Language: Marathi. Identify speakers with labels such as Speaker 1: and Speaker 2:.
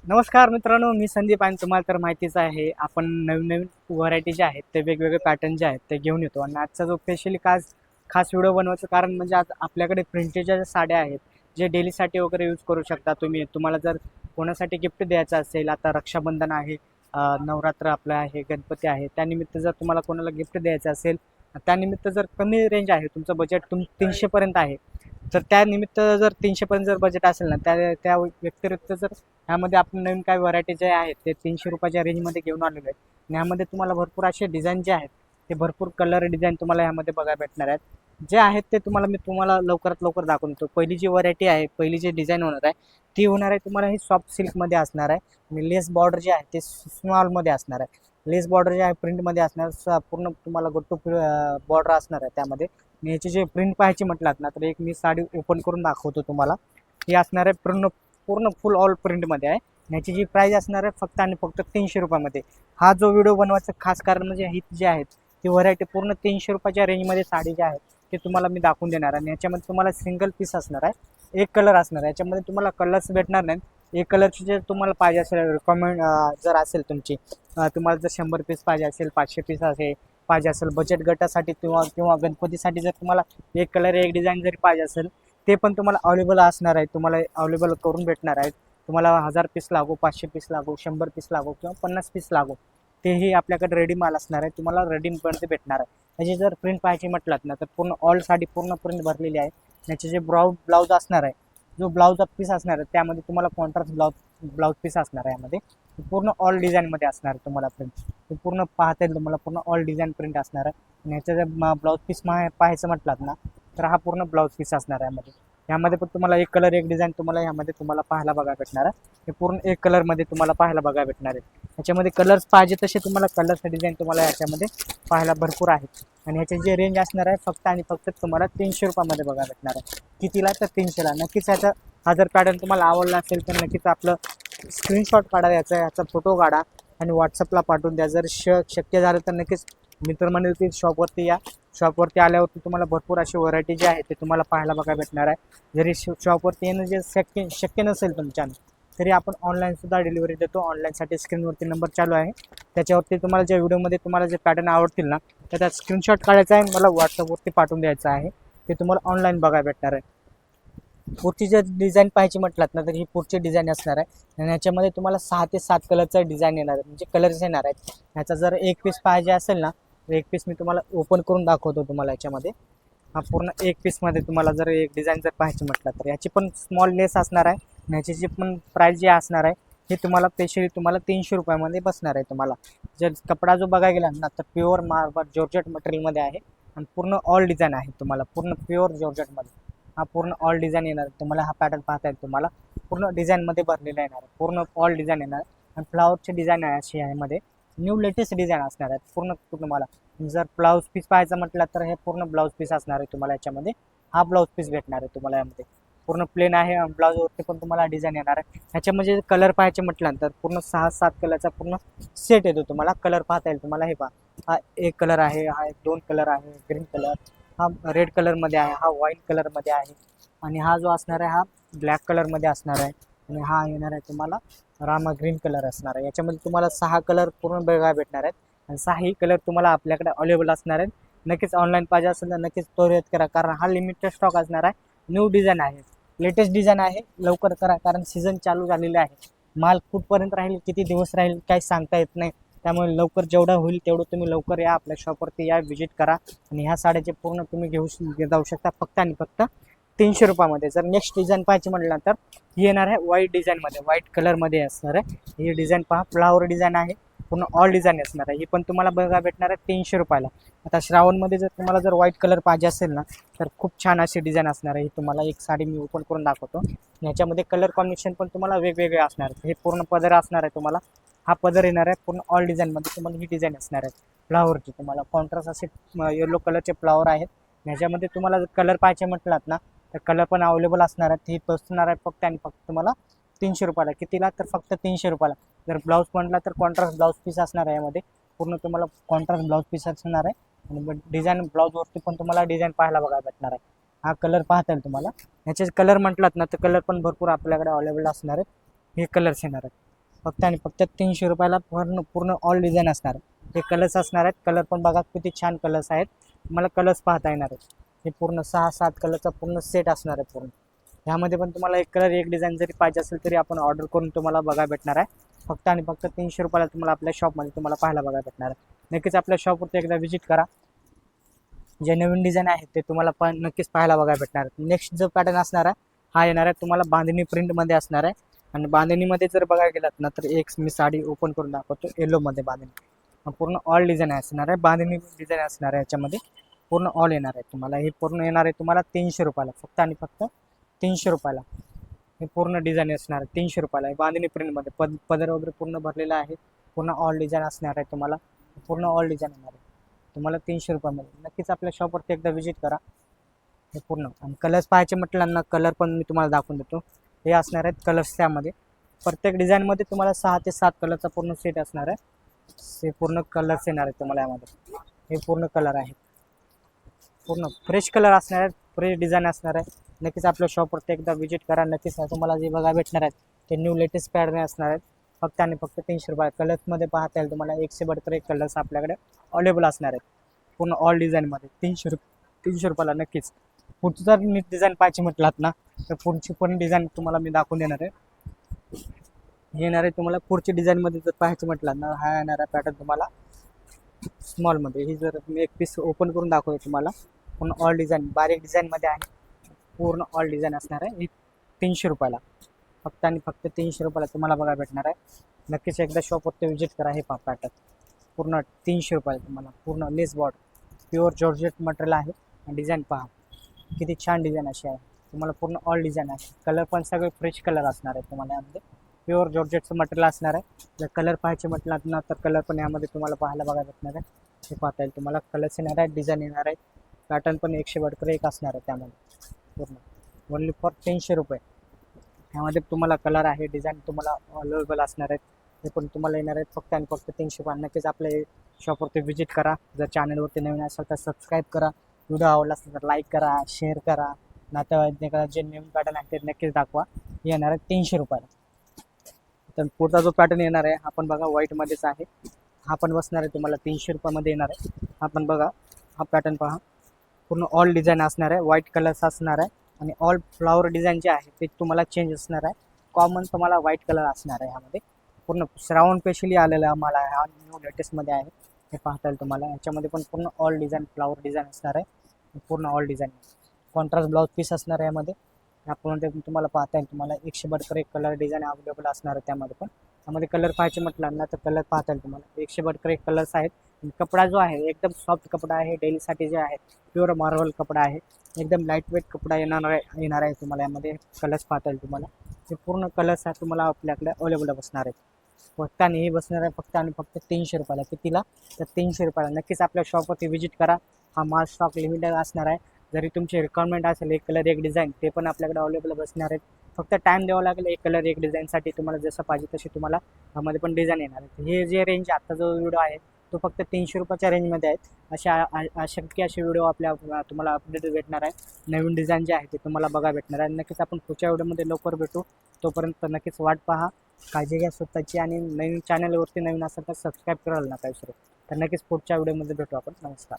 Speaker 1: नमस्कार मित्रांनो, मी संदीप आणि तुम्हाला तर माहितीच आहे आपण नवीन नवीन व्हरायटी जे आहेत ते वेगवेगळे पॅटर्न जे आहेत ते घेऊन येतो. आणि आजचा जो स्पेशली खास व्हिडिओ बनवायचं कारण म्हणजे आज आपल्याकडे प्रिंटेच्या ज्या साड्या आहेत जे डेलीसाठी वगैरे यूज करू शकता तुम्ही. तुम्हाला जर कोणासाठी गिफ्ट द्यायचं असेल, आता रक्षाबंधन आहे, नवरात्र आपलं आहे, गणपती आहे, त्यानिमित्त जर तुम्हाला कोणाला गिफ्ट द्यायचं असेल, त्यानिमित्त जर कमी रेंज आहे, तुमचं बजेट 300पर्यंत आहे, तर त्यानिमित्त जर 300पर्यंत जर बजेट असेल ना, त्या त्या व्यतिरिक्त जर ह्यामध्ये आपण नवीन काही व्हरायटी जे आहेत ते 300 रुपयाच्या रेंजमध्ये घेऊन आलेलो आहे. आणि ह्यामध्ये तुम्हाला भरपूर असे डिझाईन जे आहेत ते भरपूर कलर डिझाईन तुम्हाला ह्यामध्ये बघायला भेटणार आहेत. जे आहेत ते मी तुम्हाला लवकरात लवकर दाखवून देतो. पहिली जी व्हरायटी आहे, पहिली जी डिझाईन होणार आहे ती होणार आहे तुम्हाला ही सॉफ्ट सिल्कमध्ये असणार आहे. आणि लेस बॉर्डर जे आहे ते स्मॉलमध्ये असणार आहे. लेस बॉर्डर जे आहे प्रिंटमध्ये असणार, पूर्ण तुम्हाला गोट्टू बॉर्डर असणार आहे त्यामध्ये. आणि याची जे प्रिंट पाहायची म्हटलात ना, तर एक मी साडी ओपन करून दाखवतो तुम्हाला. ही असणार आहे पूर्ण पूर्ण फुल ऑल प्रिंटमध्ये आहे. याची जी प्राईस असणार आहे फक्त आणि फक्त 300 रुपयामध्ये. हा जो व्हिडिओ बनवायचं खास कारण म्हणजे ही जी आहेत ती व्हरायटी पूर्ण 300 रुपयाच्या रेंजमध्ये साडी जी आहे ते तुम्हाला मी दाखवून देणार आहे. आणि याच्यामध्ये तुम्हाला सिंगल पीस असणार आहे, एक कलर असणार आहे. याच्यामध्ये तुम्हाला कलर्स भेटणार नाहीत. एक कलरची जर तुम्हाला पाहिजे असेल, रिक्वायरमेंट जर असेल तुमची, तुम्हाला जर 100 पीस पाहिजे असेल, 500 पीस पाहिजे असेल बजेट गटासाठी किंवा किंवा गणपतीसाठी, जर तुम्हाला एक कलर एक डिझाईन जरी पाहिजे असेल ते पण तुम्हाला अवेलेबल असणार आहे. तुम्हाला अवेलेबल करून भेटणार आहेत. तुम्हाला 1000 पीस लागो, 500 पीस लागो, 100 पीस लागो किंवा 50 पीस लागो, तेही आपल्याकडे रेडी माल असणार आहे. तुम्हाला रेडीमपर्यंत भेटणार आहे. त्याची जर प्रिंट पाहायची म्हटलात ना, तर पूर्ण ऑल साडी पूर्ण प्रिंट भरलेली आहे. याचे जे ब्लाऊज असणार आहे, जो ब्लाऊजचा पीस असणार आहे त्यामध्ये तुम्हाला कॉन्ट्रास्ट ब्लाऊज पीस असणार आहे. यामध्ये पूर्ण ऑल डिझाईनमध्ये असणार आहे तुम्हाला प्रिंट. ते पूर्ण पाहता येईल तुम्हाला, पूर्ण ऑल डिझाईन प्रिंट असणार आहे. आणि ह्याचा जर ब्लाऊज पीस पाहायचं म्हटलात ना, तर हा पूर्ण ब्लाऊज पीस असणार आहे. यामध्ये यामध्ये पण तुम्हाला एक कलर एक डिझाईन तुम्हाला यामध्ये तुम्हाला पाहायला बघायला भेटणार आहे. हे पूर्ण एक कलरमध्ये तुम्हाला पाहायला बघायला भेटणार आहे. याच्यामध्ये कलर्स पाहिजे तसे तुम्हाला कलर्स डिझाईन तुम्हाला याच्यामध्ये पाहायला भरपूर आहेत. आणि ह्याचे जे रेंज असणार आहे फक्त आणि फक्त तुम्हाला 300 रुपयामध्ये बघायला भेटणार आहे. कितीला? तर 300ला. नक्कीच याचा हा जर पॅटर्न तुम्हाला आवडला असेल तर नक्कीच आपलं स्क्रीनशॉट काढा, याचा फोटो काढा आणि व्हॉट्सअपला पाठवून द्या. जर शक्य झालं तर नक्कीच मित्रमंडळीतील शॉपवरती या. शॉपवरती आल्यावरती तुम्हाला भरपूर अशी व्हरायटी जी आहे ते तुम्हाला पाहायला बघायला भेटणार आहे. जरी शॉपवरती येणं जे शक्य नसेल तुमच्यानं, तरी आपण ऑनलाईनसुद्धा डिलिव्हरी देतो. ऑनलाईनसाठी स्क्रीनवरती नंबर चालू आहे, त्याच्यावरती तुम्हाला ज्या व्हिडिओमध्ये तुम्हाला जे पॅटर्न आवडतील ना, तर त्यात स्क्रीनशॉट काढायचा आहे, मला व्हॉट्सअपवरती पाठवून द्यायचं आहे. ते तुम्हाला ऑनलाईन बघायला भेटणार आहे. पुढची जर डिझाईन पाहायची म्हटलात ना, तर ही पुढची डिझाईन असणार आहे. आणि याच्यामध्ये तुम्हाला 6 ते 7 कलरचा डिझाईन येणार आहे, म्हणजे कलर्स येणार आहेत. ह्याचा जर एक पीस पाहिजे असेल ना, तर एक पीस मी तुम्हाला ओपन करून दाखवतो तुम्हाला. याच्यामध्ये हा पूर्ण एक पीसमध्ये तुम्हाला जर एक डिझाईन जर पाहायची म्हटलं तर याची पण स्मॉल लेस असणार आहे. आणि याची जी पण प्राईस जी असणार आहे हे तुम्हाला स्पेशली तुम्हाला 300 रुपयामध्ये बसणार आहे. तुम्हाला जर कपडा जो बघायला गेला ना, तर प्युअर मार्बल जॉर्जेट मटेरियलमध्ये आहे. आणि पूर्ण ऑल डिझाईन आहे तुम्हाला, पूर्ण प्युअर जॉर्जेटमध्ये हा पूर्ण ऑल डिझाईन येणार आहे तुम्हाला. हा पॅटर्न पाहता येईल तुम्हाला, पूर्ण डिझाईनमध्ये भरलेला येणार आहे, पूर्ण ऑल डिझाईन येणार आहे. आणि फ्लावरची डिझाईन आहे अशी यामध्ये, न्यू लेटेस्ट डिझाईन असणार आहे पूर्ण तुम्हाला. जर ब्लाऊज पीस पाहायचं म्हटलं तर हे पूर्ण ब्लाऊज पीस असणार आहे तुम्हाला. याच्यामध्ये हा ब्लाऊज पीस भेटणार आहे तुम्हाला. यामध्ये पूर्ण प्लेन आहे, ब्लाऊजवरती पण तुम्हाला डिझाईन येणार आहे. ह्याच्यामध्ये कलर पाहायचे म्हटलं तर पूर्ण 6-7 कलरचा पूर्ण सेट येतो तुम्हाला. कलर पाहता येईल तुम्हाला. हे पहा, हा एक कलर आहे, हा एक 2 कलर आहे, ग्रीन कलर, हा रेड कलरमध्ये आहे, हा व्हाईट कलरमध्ये आहे, आणि हा जो असणार आहे हा ब्लॅक कलरमध्ये असणार आहे. आणि हा येणार आहे तुम्हाला रामा ग्रीन कलर असणार आहे. याच्यामध्ये तुम्हाला 6 कलर पूर्ण बघायला भेटणार आहेत. आणि 6ही कलर तुम्हाला आपल्याकडे अवेलेबल असणार आहेत. नक्कीच ऑनलाईन पाहिजे असेल तर नक्कीच त्वरित करा, कारण हा लिमिटेड स्टॉक असणार आहे. न्यू डिझाईन आहे, लेटेस्ट डिझाईन आहे. लवकर करा, कारण सीझन चालू झालेलं आहे. माल कुठपर्यंत राहील, किती दिवस राहील काही सांगता येत नाही. त्यामुळे लवकर जेवढं होईल तेवढं तुम्ही लवकर या, आपल्या शॉपवरती या, व्हिजिट करा. आणि ह्या साड्याचे पूर्ण तुम्ही घेऊ जाऊ शकता फक्त आणि फक्त 300 रुपयामध्ये. जर नेक्स्ट डिझाईन पाहायची म्हटलं तर ही येणार आहे व्हाईट डिझाईनमध्ये, व्हाईट कलरमध्ये असणार आहे. ही डिझाईन पहा, फ्लावर डिझाईन आहे, पूर्ण ऑल डिझाईन असणार आहे. ही पण तुम्हाला बघा भेटणार आहे 300 रुपयाला. आता श्रावणमध्ये जर तुम्हाला जर व्हाईट कलर पाहिजे असेल ना, तर खूप छान अशी डिझाईन असणार आहे. ही तुम्हाला एक साडी मी ओपन करून दाखवतो. ह्याच्यामध्ये कलर कॉम्बिनेशन पण तुम्हाला वेगवेगळे असणार आहेत. हे पूर्ण पदर असणार आहे तुम्हाला. हा पदर येणार आहे पूर्ण ऑल डिझाईनमध्ये. तुम्हाला ही डिझाईन असणार आहे फ्लावरची. तुम्हाला कॉन्ट्रास्ट असे येलो कलरचे फ्लावर आहेत. ह्याच्यामध्ये तुम्हाला जर कलर पाहिजे म्हटलात ना, तर कलर पण अवेलेबल असणार आहेत. ही बसणार आहे फक्त आणि फक्त तुम्हाला 300 रुपयाला. कितीला? तर फक्त 300 रुपयाला. जर ब्लाऊज म्हटला तर कॉन्ट्रास्ट ब्लाऊज पीस असणार आहे यामध्ये. पूर्ण तुम्हाला कॉन्ट्रास्ट ब्लाऊज पीस असणार आहे. आणि डिझाईन ब्लाऊजवरती पण तुम्हाला डिझाईन पाहायला बघायला भेटणार आहे. हा कलर पाहता येईल तुम्हाला. ह्याचे कलर म्हटलात ना, तर कलर पण भरपूर आपल्याकडे अवेलेबल असणार आहेत. हे कलर्स येणार आहेत. फक्त आणि फक्त 300 रुपयाला पूर्ण पूर्ण ऑल डिझाईन असणार आहे. हे कलर्स असणार आहेत. कलर पण बघा किती छान कलर्स आहेत. तुम्हाला कलर्स पाहता येणार आहेत. हे पूर्ण 6-7 कलरचा पूर्ण सेट असणार आहे पूर्ण. ह्यामध्ये पण तुम्हाला एक कलर एक डिझाईन जरी पाहिजे असेल तरी आपण ऑर्डर करून तुम्हाला बघा भेटणार आहे. फक्त आणि फक्त 300 रुपयाला तुम्हाला आपल्या शॉपमध्ये तुम्हाला पाहायला बघा भेटणार आहे. नक्कीच आपल्या शॉपवरती एकदा व्हिजिट करा. जे नवीन डिझाईन आहेत ते तुम्हाला पण नक्कीच पाहायला बघा भेटणार आहे. नेक्स्ट जो पॅटर्न असणार आहे हा येणार आहे तुम्हाला बांधणी प्रिंटमध्ये असणार आहे. आणि बांधणीमध्ये जर बघायला गेलात ना तर एक मी साडी ओपन करून दाखवतो. येलोमध्ये बांधणी पूर्ण ऑल डिझाईन असणार आहे. बांधणी डिझाईन असणार आहे. याच्यामध्ये पूर्ण ऑल येणार आहे तुम्हाला. हे पूर्ण येणार आहे तुम्हाला 300 रुपयाला. फक्त आणि फक्त 300 रुपयाला हे पूर्ण डिझाईन असणार आहे. 300 रुपयाला बांधणी प्रिंटमध्ये पदर वगैरे पूर्ण भरलेला आहे. पूर्ण ऑल डिझाईन असणार आहे तुम्हाला. पूर्ण ऑल डिझाईन येणार आहे तुम्हाला 300 रुपयामध्ये. नक्कीच आपल्या शॉपवरती एकदा व्हिजिट करा. हे पूर्ण आणि कलर्स पाहायचे म्हटलं ना कलर पण मी तुम्हाला दाखवून देतो. हे असणार आहेत कलर्स त्यामध्ये. प्रत्येक डिझाईनमध्ये तुम्हाला 6 ते 7 कलरचा पूर्ण सेट असणार आहे. हे पूर्ण कलर्स येणार आहेत तुम्हाला यामध्ये. हे पूर्ण कलर आहेत. पूर्ण फ्रेश कलर असणार आहेत. फ्रेश डिझाईन असणार आहे. नक्कीच आपल्या शॉपवरती एकदा व्हिजिट करा. नक्कीच तुम्हाला जे बघा भेटणार आहेत ते न्यू लेटेस्ट पॅटर्न असणार आहेत. फक्त आणि फक्त 300 रुपये. कलर्समध्ये पाहता येईल तुम्हाला 100 कलर्स आपल्याकडे अवेलेबल असणार आहेत. पूर्ण ऑल डिझाईनमध्ये 300 रुपयाला. नक्कीच पुढची जर नीट डिझाईन पाहिजे म्हटलात ना तर पुढची पण डिझाईन तुम्हाला मी दाखवून देणार आहे. हे येणार आहे तुम्हाला पुढची डिझाईनमध्ये जर पाहायचं म्हटलात ना हा येणार आहे पॅटर्न तुम्हाला स्मॉलमध्ये. ही जर मी एक पीस ओपन करून दाखवतो तुम्हाला. पूर्ण ऑल डिझाईन बारीक डिझाईनमध्ये आहे. पूर्ण ऑल डिझाईन असणार आहे. ही 300 रुपयाला. फक्त आणि फक्त 300 रुपयाला तुम्हाला बघा भेटणार आहे. नक्कीच एकदा शॉपवरती व्हिजिट करा. हे पॅटर्न पूर्ण 300 रुपयाला तुम्हाला. पूर्ण लेस बॉर्डर प्युअर जॉर्जेट मटेरियल आहे. डिझाईन पहा किती छान डिझाईन अशी आहे. तुम्हाला पूर्ण ऑल डिझाईन आहे. कलर पण सगळे फ्रेश कलर असणार आहे तुम्हाला यामध्ये. प्युअर जॉर्जेटचं मटेरियल असणार आहे. जर कलर पाहायचे म्हटलं ना तर कलर पण यामध्ये तुम्हाला पाहायला बघा भेटणार आहे. हे पाहता येईल तुम्हाला. कलर्स येणार आहे. डिझाईन येणार आहे. पॅटर्न पण 100 असणार आहे त्यामध्ये. पूर्ण ओनली फॉर 300 रुपये. ह्यामध्ये तुम्हाला कलर आहे. डिझाईन तुम्हाला अवेलेबल असणार आहेत. हे पण तुम्हाला येणार आहेत फक्त आणि फक्त 300 रुपये. नक्कीच आपल्या शॉपवरती व्हिजिट करा. जर चॅनलवरती नवीन असेल तर सबस्क्राईब करा. व्हिडिओ आवडला असेल तर लाईक करा, शेअर करा. नातेवाईकांना जे नवीन पॅटर्न आहे ते नक्कीच दाखवा. हे येणार आहे 300 रुपयाला. तर पुढचा जो पॅटर्न येणार आहे हा पण बघा व्हाईटमध्येच आहे. हा पण बसणार आहे तुम्हाला 300 रुपयामध्ये येणार आहे. हा पण बघा हा पॅटर्न पहा. पूर्ण ऑल डिझाईन असणार आहे. व्हाईट कलर्स असणार आहे. आणि ऑल फ्लावर डिझाईन जे आहे ते तुम्हाला चेंज असणार आहे. कॉमन तुम्हाला व्हाईट कलर असणार आहे ह्यामध्ये. पूर्ण श्रावण स्पेशली आलेला आम्हाला हा न्यू लेटेस्टमध्ये आहे. हे पाहता येईल तुम्हाला. याच्यामध्ये पण पूर्ण ऑल डिझाईन फ्लावर डिझाईन असणार आहे. पूर्ण all design contrast blouse piece असणार आहे यामध्ये. यामध्ये तुम्हाला पाहता येईल तुम्हाला 100 कलर डिझाईन अवेलेबल असणार आहे त्यामध्ये पण. त्यामध्ये कलर पाहायचे म्हटलं ना तर कलर पाहता येईल तुम्हाला 100 कलर्स आहेत. कपडा जो आहे एकदम सॉफ्ट कपडा आहे. डेलीसाठी जे आहे प्युअर मार्वल कपडा आहे. एकदम लाईट वेट कपडा येणार आहे तुम्हाला. यामध्ये कलर्स पाहता येईल तुम्हाला. हे पूर्ण कलर्स आहे तुम्हाला आपल्याकडे अवेलेबल बसणार आहेत. फक्त आणि हे बसणार आहे फक्त आणि फक्त 300 रुपयाला. कितीला तर 300 रुपयाला. नक्कीच आपल्या शॉपवरती व्हिजिट करा. हा माल स्टॉक लिमिटेड असणार आहे. जरी तुमची रिक्वायरमेंट असेल एक कलर एक डिझाईन ते पण आपल्याकडे अवेलेबल बसणार आहेत. फक्त टाईम द्यावा लागेल. एक कलर एक डिझाईनसाठी तुम्हाला जसं पाहिजे तशी तुम्हाला ह्यामध्ये पण डिझाईन येणार आहे. हे जे रेंज आत्ता जो व्हिडिओ आहे तो फक्त 300 रुपयाच्या रेंजमध्ये आहेत. अशक्य असे व्हिडिओ आपल्या तुम्हाला अपडेट भेटणार आहे. नवीन डिझाईन जे आहे ते तुम्हाला बघा भेटणार आहे. नक्कीच आपण पुढच्या व्हिडिओमध्ये लवकर भेटू. तोपर्यंत नक्कीच वाट पहा. काळजी घ्या स्वतःची. आणि नवीन चॅनलवरती नवीन असेल तर सबस्क्राईब करायला नका विसरू. तर नक्कीच पुढच्या व्हिडिओमध्ये भेटू आपण. नमस्कार.